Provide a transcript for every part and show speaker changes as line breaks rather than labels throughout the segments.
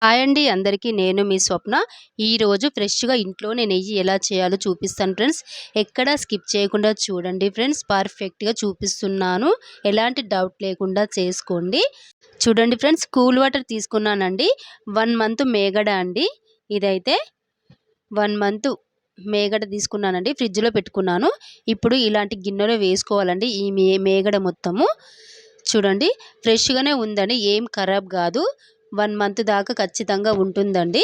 Hi అండి అందరికీ నేను మీ స్వప్న. ఈరోజు ఫ్రెష్‌గా ఇంట్లోనే నెయ్యి ఎలా చేయాలో చూపిస్తాను ఫ్రెండ్స్. ఎక్కడ స్కిప్ చేయకుండా చూడండి ఫ్రెండ్స్. పర్ఫెక్ట్‌గా చూపిస్తున్నాను. ఎలాంటి డౌట్ లేకుండా చేసుకోండి. చూడండి ఫ్రెండ్స్, కూల్ వాటర్ తీసుకున్నానండి. 1 మంత్ మేగడ అండి. ఇదైతే 1 మంత్ మేగడ తీసుకున్నానండి. ఫ్రిడ్జ్‌లో పెట్టుకున్నాను. ఇప్పుడు ఇలాంటి గిన్నెలో వేసుకోవాలండి ఈ మేగడ మొత్తము. చూడండి, ఫ్రెష్‌గానే ఉందండి. ఏం ఖరాబ్ కాదు. 1 మంత్ దాకా ఖచ్చితంగా ఉంటుందండి.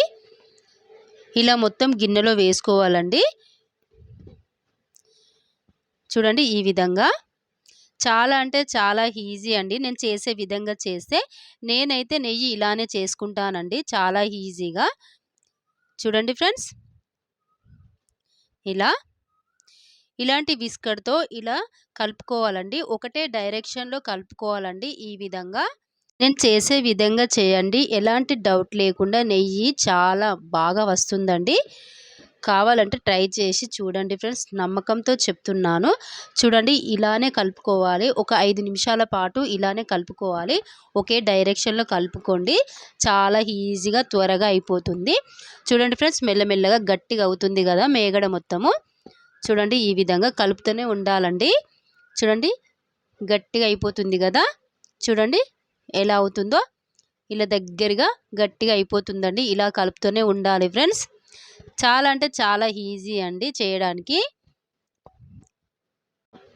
ఇలా మొత్తం గిన్నెలో వేసుకోవాలండి. చూడండి ఈ విధంగా. చాలా అంటే చాలా ఈజీ అండి. నేను చేసే విధంగా చేస్తే. నేనైతే నెయ్యి ఇలానే చేసుకుంటానండి, చాలా ఈజీగా. చూడండి ఫ్రెండ్స్, ఇలాంటి విస్కర్‌తో ఇలా కలుపుకోవాలండి. ఒకటే డైరెక్షన్‌లో కలుపుకోవాలండి ఈ విధంగా. నేను చేసే విధంగా చేయండి. ఎలాంటి డౌట్ లేకుండా నెయ్యి చాలా బాగా వస్తుందండి. కావాలంటే ట్రై చేసి చూడండి ఫ్రెండ్స్. నమ్మకంతో చెప్తున్నాను. చూడండి, ఇలానే కలుపుకోవాలి. ఒక 5 నిమిషాల పాటు ఇలానే కలుపుకోవాలి. ఒకే డైరెక్షన్‌లో కలుపుకోండి. చాలా ఈజీగా త్వరగా అయిపోతుంది. చూడండి ఫ్రెండ్స్, మెల్లమెల్లగా గట్టిగా అవుతుంది కదా మేగడ మొత్తము. చూడండి ఈ విధంగా కలుపుతూనే ఉండాలండి. చూడండి గట్టిగా అయిపోతుంది కదా. చూడండి ఎలా అవుతుందో. ఇలా దగ్గరగా గట్టిగా అయిపోతుందండి. ఇలా కలుపుతూనే ఉండాలి ఫ్రెండ్స్. చాలా అంటే చాలా ఈజీ అండి చేయడానికి.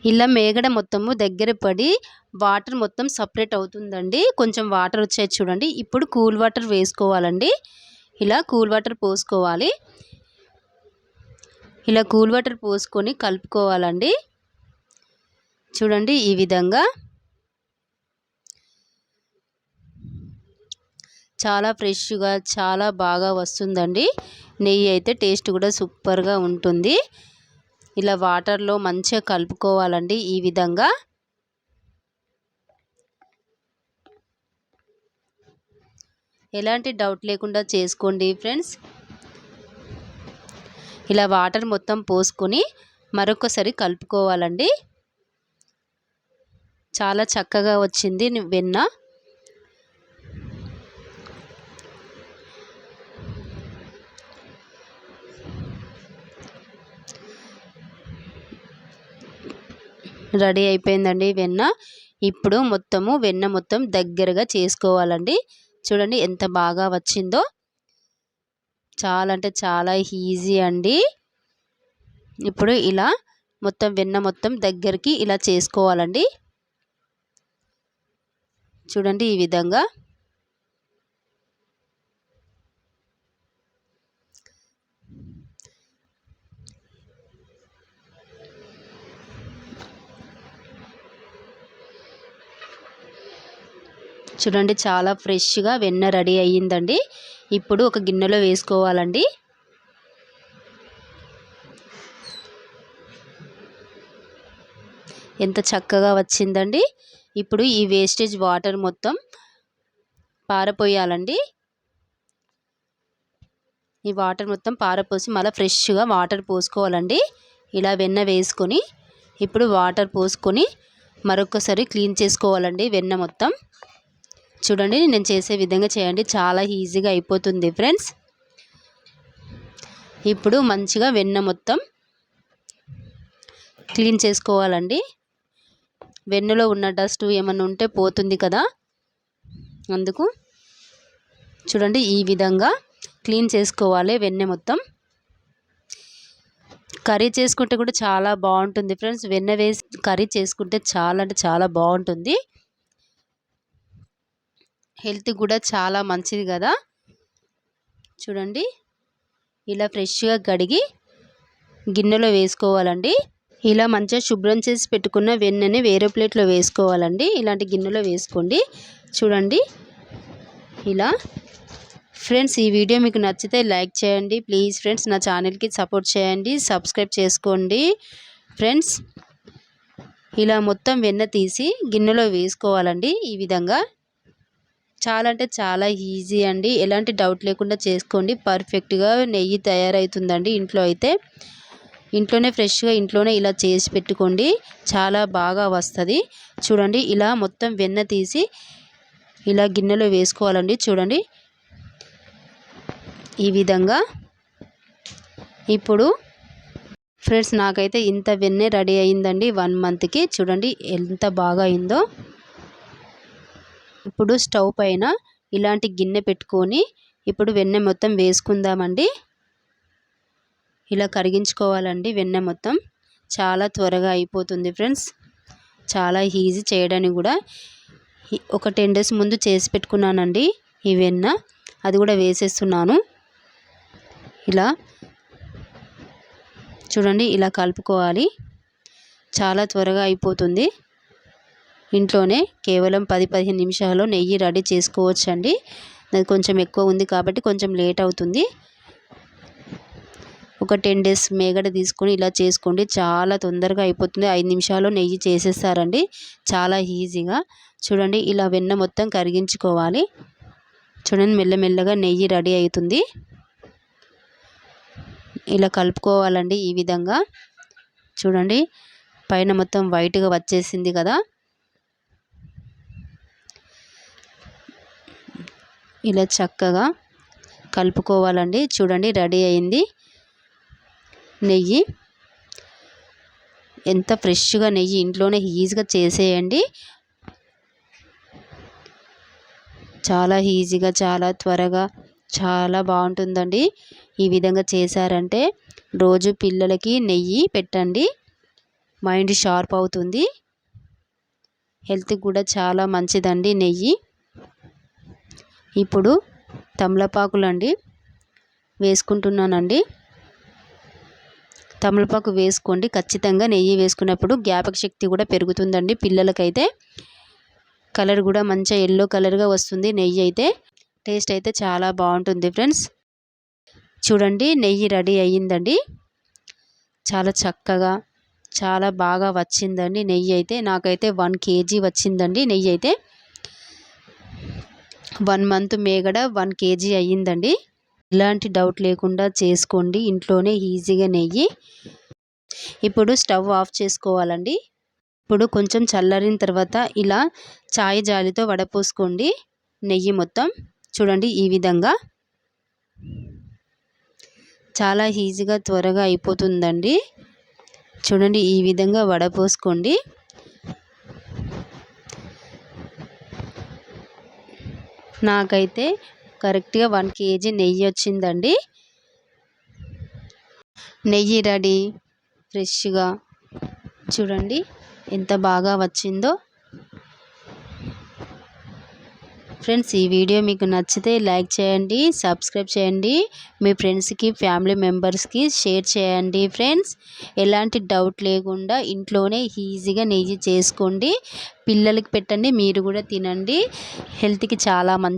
ఇలా మేగడ మొత్తము దగ్గర పడి వాటర్ మొత్తం సపరేట్ అవుతుందండి. కొంచెం వాటర్ వచ్చాయి చూడండి. ఇప్పుడు కూల్ వాటర్ వేసుకోవాలండి. ఇలా కూల్ వాటర్ పోసుకోవాలి. ఇలా కూల్ వాటర్ పోసుకొని కలుపుకోవాలండి. చూడండి ఈ విధంగా. చాలా ఫ్రెష్‌గా చాలా బాగా వస్తుందండి. నెయ్యి అయితే టేస్ట్ కూడా సూపర్‌గా ఉంటుంది. ఇలా వాటర్‌లో మంచిగా కలుపుకోవాలండి ఈ విధంగా. ఎలాంటి డౌట్ లేకుండా చేసుకోండి ఫ్రెండ్స్. ఇలా వాటర్ మొత్తం పోసుకొని మరొకసారి కలుపుకోవాలండి. చాలా చక్కగా వచ్చింది వెన్న. రెడీ అయిపోయిందండి వెన్న. ఇప్పుడు వెన్న మొత్తం దగ్గరగా చేసుకోవాలండి. చూడండి ఎంత బాగా వచ్చిందో. చాలా అంటే చాలా ఈజీ అండి. ఇప్పుడు ఇలా వెన్న మొత్తం దగ్గరికి ఇలా చేసుకోవాలండి. చూడండి ఈ విధంగా. చూడండి చాలా ఫ్రెష్‌గా వెన్న రెడీ అయ్యిందండి. ఇప్పుడు ఒక గిన్నెలో వేసుకోవాలండి. ఎంత చక్కగా వచ్చిందండి. ఇప్పుడు ఈ వేస్టేజ్ వాటర్ మొత్తం పారపోయాలండి. ఈ వాటర్ మొత్తం పారపోసి మళ్ళీ ఫ్రెష్‌గా వాటర్ పోసుకోవాలండి. ఇలా వెన్న వేసుకొని ఇప్పుడు వాటర్ పోసుకొని మరొకసారి క్లీన్ చేసుకోవాలండి వెన్న మొత్తం. చూడండి నేను చేసే విధంగా చేయండి. చాలా ఈజీగా అయిపోతుంది ఫ్రెండ్స్. ఇప్పుడు మంచిగా వెన్న మొత్తం క్లీన్ చేసుకోవాలండి. వెన్నలో ఉన్న డస్ట్ ఏమన్నా ఉంటే పోతుంది కదా, అందుకు. చూడండి ఈ విధంగా క్లీన్ చేసుకోవాలి వెన్న మొత్తం. కర్రీ చేసుకుంటే కూడా చాలా బాగుంటుంది ఫ్రెండ్స్. వెన్న వేసి కర్రీ చేసుకుంటే చాలా అంటే చాలా బాగుంటుంది. హెల్త్ కూడా చాలా మంచిది కదా. చూడండి ఇలా ఫ్రెష్‌గా కడిగి గిన్నెలో వేసుకోవాలండి. ఇలా మంచిగా శుభ్రం చేసి పెట్టుకున్న వెన్నని వేరే ప్లేట్లో వేసుకోవాలండి. ఇలాంటి గిన్నెలో వేసుకోండి. చూడండి ఇలా. ఫ్రెండ్స్, ఈ వీడియో మీకు నచ్చితే లైక్ చేయండి ప్లీజ్ ఫ్రెండ్స్. నా ఛానల్కి సపోర్ట్ చేయండి, సబ్స్క్రైబ్ చేసుకోండి ఫ్రెండ్స్. ఇలా మొత్తం వెన్న తీసి గిన్నెలో వేసుకోవాలండి ఈ విధంగా. చాలా అంటే చాలా ఈజీ అండి. ఎలాంటి డౌట్ లేకుండా చేసుకోండి. పర్ఫెక్ట్‌గా నెయ్యి తయారవుతుందండి ఇంట్లో అయితే. ఇంట్లోనే ఫ్రెష్‌గా ఇంట్లోనే ఇలా చేసి పెట్టుకోండి. చాలా బాగా వస్తుంది. చూడండి ఇలా మొత్తం వెన్న తీసి ఇలా గిన్నెలో వేసుకోవాలండి. చూడండి ఈ విధంగా. ఇప్పుడు ఫ్రెండ్స్ నాకైతే ఇంత వెన్నె రెడీ అయిందండి 1 మంత్కి. చూడండి ఎంత బాగా అయిందో. ఇప్పుడు స్టవ్ పైన ఇలాంటి గిన్నె పెట్టుకొని ఇప్పుడు వెన్నె మొత్తం వేసుకుందామండి. ఇలా కరిగించుకోవాలండి వెన్నె మొత్తం. చాలా త్వరగా అయిపోతుంది ఫ్రెండ్స్. చాలా ఈజీ చేయడానికి కూడా. ఒక 10 డేస్ ముందు చేసి పెట్టుకున్నానండి ఈ వెన్న. అది కూడా వేసేస్తున్నాను. ఇలా చూడండి ఇలా కలుపుకోవాలి. చాలా త్వరగా అయిపోతుంది. ఇంట్లోనే కేవలం 10-15 నిమిషాల్లో నెయ్యి రెడీ చేసుకోవచ్చండి. అది కొంచెం ఎక్కువ ఉంది కాబట్టి కొంచెం లేట్ అవుతుంది. ఒక 10 డేస్ మేగడ తీసుకొని ఇలా చేసుకోండి. చాలా తొందరగా అయిపోతుంది. 5 నిమిషాల్లో నెయ్యి చేసేస్తారండి చాలా ఈజీగా. చూడండి ఇలా వెన్న మొత్తం కరిగించుకోవాలి. చూడండి మెల్లమెల్లగా నెయ్యి రెడీ అవుతుంది. ఇలా కలుపుకోవాలండి ఈ విధంగా. చూడండి పైన మొత్తం వైట్గా వచ్చేసింది కదా. ఇలా చక్కగా కలుపుకోవాలండి. చూడండి రెడీ అయింది నెయ్యి. ఎంత ఫ్రెష్గా నెయ్యి ఇంట్లోనే ఈజీగా చేసేయండి. చాలా ఈజీగా చాలా త్వరగా చాలా బాగుంటుందండి. ఈ విధంగా చేశారంటే రోజు పిల్లలకి నెయ్యి పెట్టండి. మైండ్ షార్ప్ అవుతుంది. హెల్త్కి కూడా చాలా మంచిదండి నెయ్యి. ఇప్పుడు తమలపాకులండి వేసుకుంటున్నానండి. తమలపాకు వేసుకోండి ఖచ్చితంగా. నెయ్యి వేసుకున్నప్పుడు జ్ఞాపక శక్తి కూడా పెరుగుతుందండి పిల్లలకైతే. కలర్ కూడా మంచిగా ఎల్లో కలర్గా వస్తుంది నెయ్యి అయితే. టేస్ట్ అయితే చాలా బాగుంటుంది ఫ్రెండ్స్. చూడండి నెయ్యి రెడీ అయ్యిందండి. చాలా చక్కగా చాలా బాగా వచ్చిందండి నెయ్యి అయితే. నాకైతే 1 kg వచ్చిందండి నెయ్యి అయితే. 1 మంత్ మేగడ 1 kg అయ్యిందండి. ఎలాంటి డౌట్ లేకుండా చేసుకోండి ఇంట్లోనే ఈజీగా నెయ్యి. ఇప్పుడు స్టవ్ ఆఫ్ చేసుకోవాలండి. ఇప్పుడు కొంచెం చల్లారిన తర్వాత ఇలా చాయ్ జాలితో వడపోసుకోండి నెయ్యి మొత్తం. చూడండి ఈ విధంగా. చాలా ఈజీగా త్వరగా అయిపోతుందండి. చూడండి ఈ విధంగా వడపోసుకోండి. నాకైతే కరెక్ట్గా 1 kg నెయ్యి వచ్చిందండి. నెయ్యి రెడీ ఫ్రెష్గా. చూడండి ఎంత బాగా వచ్చిందో. ఫ్రెండ్స్ ఈ వీడియో మీకు నచ్చితే లైక్ చేయండి, సబ్స్క్రైబ్ చేయండి, మీ ఫ్రెండ్స్కి ఫ్యామిలీ మెంబర్స్కి షేర్ చేయండి ఫ్రెండ్స్. ఎలాంటి డౌట్ లేకుండా ఇంట్లోనే ఈజీగా నెయ్యి చేసుకోండి. పిల్లలకి పెట్టండి, మీరు కూడా తినండి. హెల్త్కి చాలా మంచి